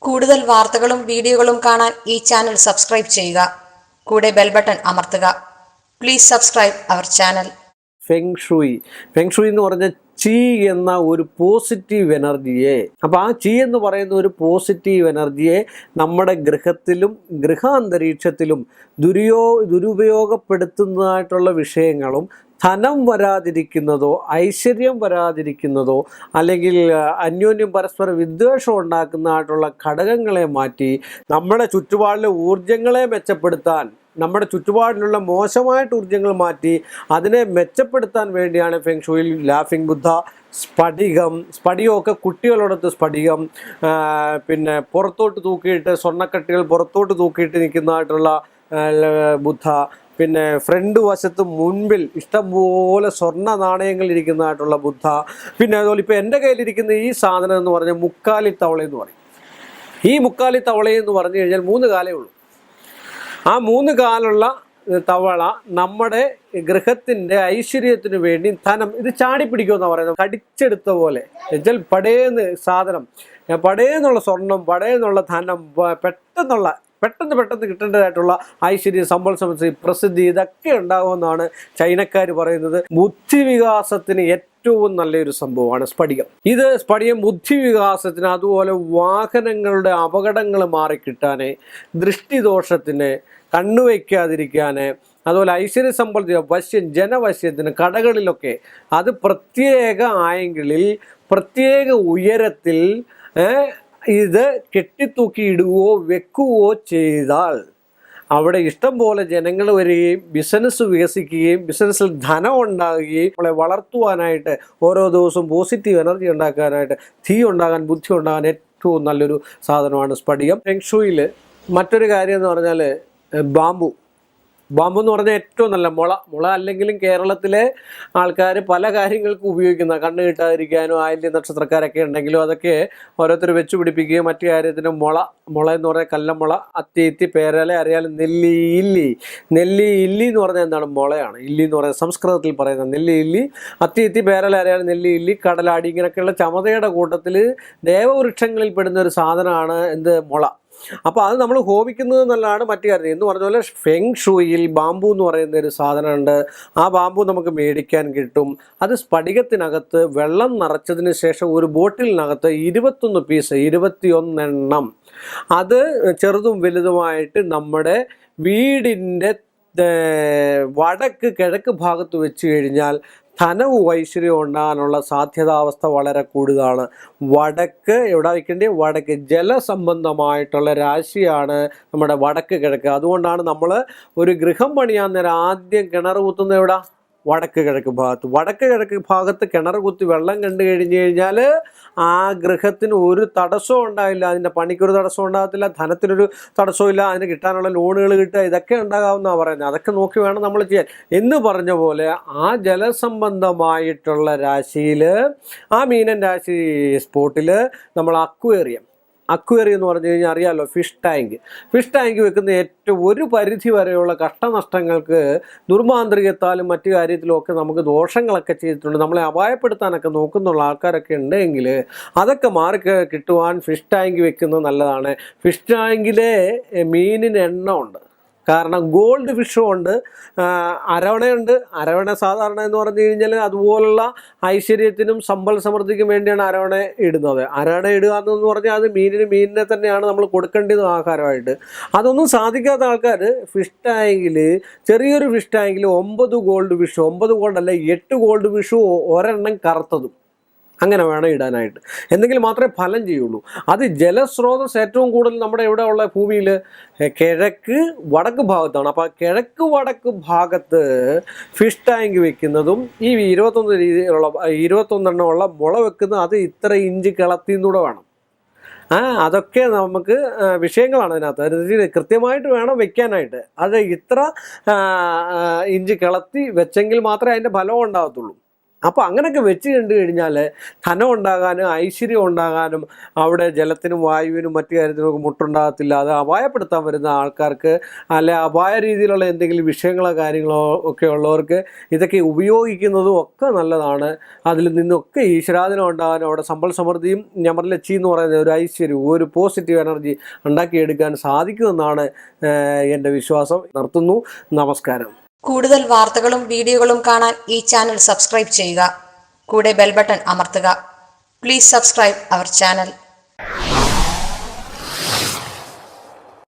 കൂടുതൽ വാർത്തകളും വീഡിയോകളും കാണാൻ ഈ ചാനൽ സബ്സ്ക്രൈബ് ചെയ്യുക. കൂടെ ബെൽ ബട്ടൺ അമർത്തുക. Please subscribe our channel. Feng shui എന്ന് പറഞ്ഞ ചി എന്ന ഒരു പോസിറ്റീവ് എനർജിയെ, അപ്പോൾ ആ ചി എന്ന് പറയുന്ന ഒരു പോസിറ്റീവ് എനർജിയെ നമ്മുടെ ഗൃഹത്തിലും ഗൃഹാന്തരീക്ഷത്തിലും ദുരുപയോഗപ്പെടുത്തുന്നതായിട്ടുള്ള വിഷയങ്ങളും ധനം വരാതിരിക്കുന്നതോ ഐശ്വര്യം വരാതിരിക്കുന്നതോ അല്ലെങ്കിൽ അന്യോന്യം പരസ്പര വിദ്വേഷം ഉണ്ടാക്കുന്നതായിട്ടുള്ള ഘടകങ്ങളെ മാറ്റി നമ്മുടെ ചുറ്റുപാടിലെ ഊർജങ്ങളെ മെച്ചപ്പെടുത്താൻ, നമ്മുടെ ചുറ്റുപാടിലുള്ള മോശമായിട്ട് ഊർജ്ജങ്ങൾ മാറ്റി അതിനെ മെച്ചപ്പെടുത്താൻ വേണ്ടിയാണ് ഫെങ്ഷുയിൽ ലാഫിംഗ് ബുദ്ധ, സ്ഫടികമൊക്കെ കുട്ടികളോടൊത്ത് സ്ഫടികം, പിന്നെ പുറത്തോട്ട് തൂക്കിയിട്ട് സ്വർണ്ണക്കട്ടികൾ പുറത്തോട്ട് തൂക്കിയിട്ട് നിൽക്കുന്നതായിട്ടുള്ള ബുദ്ധ, പിന്നെ ഫ്രണ്ട് വശത്ത് മുൻപിൽ ഇഷ്ടംപോലെ സ്വർണ്ണ നാണയങ്ങൾ ഇരിക്കുന്നതായിട്ടുള്ള ബുദ്ധ, പിന്നെ അതുപോലെ ഇപ്പോൾ എൻ്റെ കയ്യിലിരിക്കുന്ന ഈ സാധനം എന്ന് പറഞ്ഞാൽ മുക്കാലി തവളയെന്ന് പറയും. ഈ മുക്കാലി തവളയെന്ന് പറഞ്ഞു കഴിഞ്ഞാൽ 3 കാലേ ഉള്ളൂ. ആ 3 കാലുള്ള തവള നമ്മുടെ ഗൃഹത്തിൻ്റെ ഐശ്വര്യത്തിന് വേണ്ടി ധനം ഇത് ചാടിപ്പിടിക്കുമെന്നാണ് പറയുന്നത്. കടിച്ചെടുത്ത പോലെ എന്നുവെച്ചാൽ പടേന്ന് സാധനം, പടേന്നുള്ള സ്വർണം, പടേന്നുള്ള ധനം, പെട്ടെന്ന് കിട്ടേണ്ടതായിട്ടുള്ള ഐശ്വര്യം, സമ്പൽ സമൃദ്ധി, പ്രസിദ്ധി ഇതൊക്കെ ഉണ്ടാകുമെന്നാണ് ചൈനക്കാർ പറയുന്നത്. ബുദ്ധിവികാസത്തിന് ഏറ്റവും നല്ലൊരു സംഭവമാണ് സ്ഫടികം. സ്ഫടികം ബുദ്ധിവികാസത്തിന്, അതുപോലെ വാഹനങ്ങളുടെ അപകടങ്ങൾ മാറിക്കിട്ടാന്, ദൃഷ്ടിദോഷത്തിന്, കണ്ണുവയ്ക്കാതിരിക്കാന്, അതുപോലെ ഐശ്വര്യ സമ്പൽ ജനവശ്യത്തിന്, കടകളിലൊക്കെ അത് പ്രത്യേക ആംഗിളിൽ പ്രത്യേക ഉയരത്തിൽ ഇത് കെട്ടിത്തൂക്കിയിടുകയോ വെക്കുകയോ ചെയ്താൽ അവിടെ ഇഷ്ടം പോലെ ജനങ്ങൾ വരികയും ബിസിനസ് വികസിക്കുകയും ബിസിനസ്സിൽ ധനം ഉണ്ടാകുകയും നമ്മളെ വളർത്തുവാനായിട്ട് ഓരോ ദിവസവും പോസിറ്റീവ് എനർജി ഉണ്ടാക്കാനായിട്ട്, തീ ഉണ്ടാകാൻ, ബുദ്ധി ഉണ്ടാകാൻ ഏറ്റവും നല്ലൊരു സാധനമാണ് സ്ഫടികം. ഫെങ്ഷുയിൽ മറ്റൊരു കാര്യം എന്ന് പറഞ്ഞാൽ ബാമ്പു എന്ന് പറഞ്ഞാൽ ഏറ്റവും നല്ല മുള അല്ലെങ്കിലും കേരളത്തിലെ ആൾക്കാർ പല കാര്യങ്ങൾക്കും ഉപയോഗിക്കുന്ന, കണ്ണ് കിട്ടാതിരിക്കാനും ആയില്യ നക്ഷത്രക്കാരൊക്കെ ഉണ്ടെങ്കിലും അതൊക്കെ ഓരോരുത്തർ വെച്ച് പിടിപ്പിക്കുകയും മറ്റു കാര്യത്തിന് മുള എന്ന് പറഞ്ഞാൽ കല്ലമുള, അത്തി, പേരല, അറിയാലും നെല്ലി ഇല്ലി എന്ന് പറഞ്ഞാൽ എന്താണ്? മുളയാണ്. ഇല്ലി എന്ന് പറയുന്നത് സംസ്കൃതത്തിൽ പറയുന്നത് നെല്ലി ഇല്ലി, അത്തി, പേരല, അറിയാലും നെല്ലി ഇല്ലി, കടലാടി, ഇങ്ങനെയൊക്കെയുള്ള ചമതയുടെ കൂട്ടത്തിൽ ദേവവൃക്ഷങ്ങളിൽ പെടുന്ന ഒരു സാധനമാണ് മുള. അപ്പോൾ അത് നമ്മൾ ഹോമിക്കുന്നത് നല്ലതാണ്. മറ്റു കാര്യം എന്ന് പറഞ്ഞ പോലെ ഫെങ്ഷുയിൽ ബാമ്പു എന്ന് പറയുന്ന ഒരു സാധനമുണ്ട്. ആ ബാമ്പു നമുക്ക് മേടിക്കാൻ കിട്ടും. അത് സ്ഫടികത്തിനകത്ത് വെള്ളം നിറച്ചതിന് ശേഷം ഒരു ബോട്ടിലിനകത്ത് 21 പീസ്, 21 എണ്ണം, അത് ചെറുതും വലുതുമായിട്ട് നമ്മുടെ വീടിൻ്റെ വടക്ക് കിഴക്ക് ഭാഗത്ത് വെച്ച് കഴിഞ്ഞാൽ ധനവും ഐശ്വര്യവും ഉണ്ടാകാനുള്ള സാധ്യതാവസ്ഥ വളരെ കൂടുതലാണ്. വടക്ക് എവിടെ വയ്ക്കേണ്ടത്? വടക്ക് ജലസംബന്ധമായിട്ടുള്ള രാശിയാണ് നമ്മുടെ വടക്ക് കിഴക്ക്. അതുകൊണ്ടാണ് നമ്മൾ ഒരു ഗൃഹം പണിയാൻ നേരം ആദ്യം കിണർ കുത്തുന്നത് എവിടെ? വടക്ക് കിഴക്ക് ഭാഗത്ത് കിണർ കുത്തി വെള്ളം കണ്ടു കഴിഞ്ഞു കഴിഞ്ഞാൽ ആ ഗൃഹത്തിന് ഒരു തടസ്സവും ഉണ്ടാവില്ല. അതിൻ്റെ പണിക്കൊരു തടസ്സം ഉണ്ടാകത്തില്ല, ധനത്തിനൊരു തടസ്സവും ഇല്ല, അതിന് കിട്ടാനുള്ള ലോണുകൾ കിട്ടുക, ഇതൊക്കെ ഉണ്ടാകാമെന്നാണ് പറയുന്നത്. അതൊക്കെ നോക്കി വേണം നമ്മൾ ചെയ്യാൻ. എന്ന് പറഞ്ഞ പോലെ ആ ജലസംബന്ധമായിട്ടുള്ള രാശിയിൽ, ആ മീനൻ രാശി സ്പോട്ടിൽ നമ്മൾ അക്വേറിയം എന്ന് പറഞ്ഞു കഴിഞ്ഞാൽ അറിയാമല്ലോ, ഫിഷ് ടാങ്ക് വെക്കുന്ന ഏറ്റവും ഒരു പരിധി വരെയുള്ള കഷ്ടനഷ്ടങ്ങൾക്ക് ദുർമാന്ത്രികത്താലും മറ്റു കാര്യത്തിലും ഒക്കെ നമുക്ക് ദോഷങ്ങളൊക്കെ ചെയ്തിട്ടുണ്ട്. നമ്മളെ അപായപ്പെടുത്താനൊക്കെ നോക്കുന്നുള്ള ആൾക്കാരൊക്കെ ഉണ്ടെങ്കിൽ അതൊക്കെ മാറി കിട്ടുവാൻ ഫിഷ് ടാങ്ക് വെക്കുന്നത് നല്ലതാണ്. ഫിഷ് ടാങ്കിലെ മീനിന് എണ്ണമുണ്ട്. കാരണം ഗോൾഡ് ഫിഷും ഉണ്ട്, അരവണയുണ്ട്. അരവണ സാധാരണ എന്ന് പറഞ്ഞു കഴിഞ്ഞാൽ അതുപോലുള്ള ഐശ്വര്യത്തിനും സമ്പൽ സമൃദ്ധിക്കും വേണ്ടിയാണ് അരവണ ഇടുന്നത്. അരവണ ഇടുക എന്ന് പറഞ്ഞാൽ അത് മീനിനെ തന്നെയാണ് നമ്മൾ കൊടുക്കേണ്ടത് ആഹാരമായിട്ട്. അതൊന്നും സാധിക്കാത്ത ആൾക്കാർ ഫിഷ് ടാങ്കിൽ, ചെറിയൊരു ഫിഷ് ടാങ്കിൽ 9 ഗോൾഡ് ഫിഷ്, 9 ഗോൾഡല്ല 8 ഗോൾഡ് ഫിഷും ഒരെണ്ണം കറുത്തതും അങ്ങനെ വേണം ഇടാനായിട്ട്. എന്തെങ്കിലും മാത്രമേ ഫലം ചെയ്യുള്ളൂ. അത് ജലസ്രോതസ് ഏറ്റവും കൂടുതൽ നമ്മുടെ ഇവിടെ ഉള്ള ഭൂമിയിൽ കിഴക്ക് വടക്ക് ഭാഗത്താണ്. അപ്പോൾ കിഴക്ക് വടക്ക് ഭാഗത്ത് ഫിഷ് ടാങ്ക് വെക്കുന്നതും ഈ 21 രീതിയിലുള്ള 21 എണ്ണമുള്ള മുള വെക്കുന്നത് അത് ഇത്ര ഇഞ്ച് കിളത്തിന്നൂടെ വേണം. അതൊക്കെ നമുക്ക് വിഷയങ്ങളാണ് അതിനകത്ത്. അത് കൃത്യമായിട്ട് വേണം വെക്കാനായിട്ട്. അത് ഇത്ര ഇഞ്ച് കിളത്തി വെച്ചെങ്കിൽ മാത്രമേ അതിൻ്റെ ഫലം ഉണ്ടാകത്തുള്ളൂ. അപ്പോൾ അങ്ങനെയൊക്കെ വെച്ച് കണ്ടു കഴിഞ്ഞാൽ ധനം ഉണ്ടാകാനും ഐശ്വര്യം ഉണ്ടാകാനും അവിടെ ജലത്തിനും വായുവിനും മറ്റു കാര്യത്തിനൊക്കെ മുട്ടുണ്ടാകത്തില്ല. അത് അപായപ്പെടുത്താൻ വരുന്ന ആൾക്കാർക്ക് അല്ലെ അപായ രീതിയിലുള്ള എന്തെങ്കിലും വിഷയങ്ങളോ കാര്യങ്ങളോ ഒക്കെ ഉള്ളവർക്ക് ഇതൊക്കെ ഉപയോഗിക്കുന്നതും ഒക്കെ നല്ലതാണ്. അതിൽ നിന്നൊക്കെ ഈശ്വരാധീനം ഉണ്ടാകാനും അവിടെ സമ്പൽ സമൃദ്ധിയും ഞമർലച്ചി എന്ന് പറയുന്ന ഒരു ഐശ്വര്യവും ഒരു പോസിറ്റീവ് എനർജി ഉണ്ടാക്കിയെടുക്കാൻ സാധിക്കുമെന്നാണ് എൻ്റെ വിശ്വാസം. നിർത്തുന്നു. നമസ്കാരം. കൂടുതൽ വാർത്തകളും വീഡിയോകളും കാണാൻ ഈ ചാനൽ സബ്സ്ക്രൈബ് ചെയ്യുക. കൂടെ ബെൽ ബട്ടൺ അമർത്തുക. Please subscribe our channel.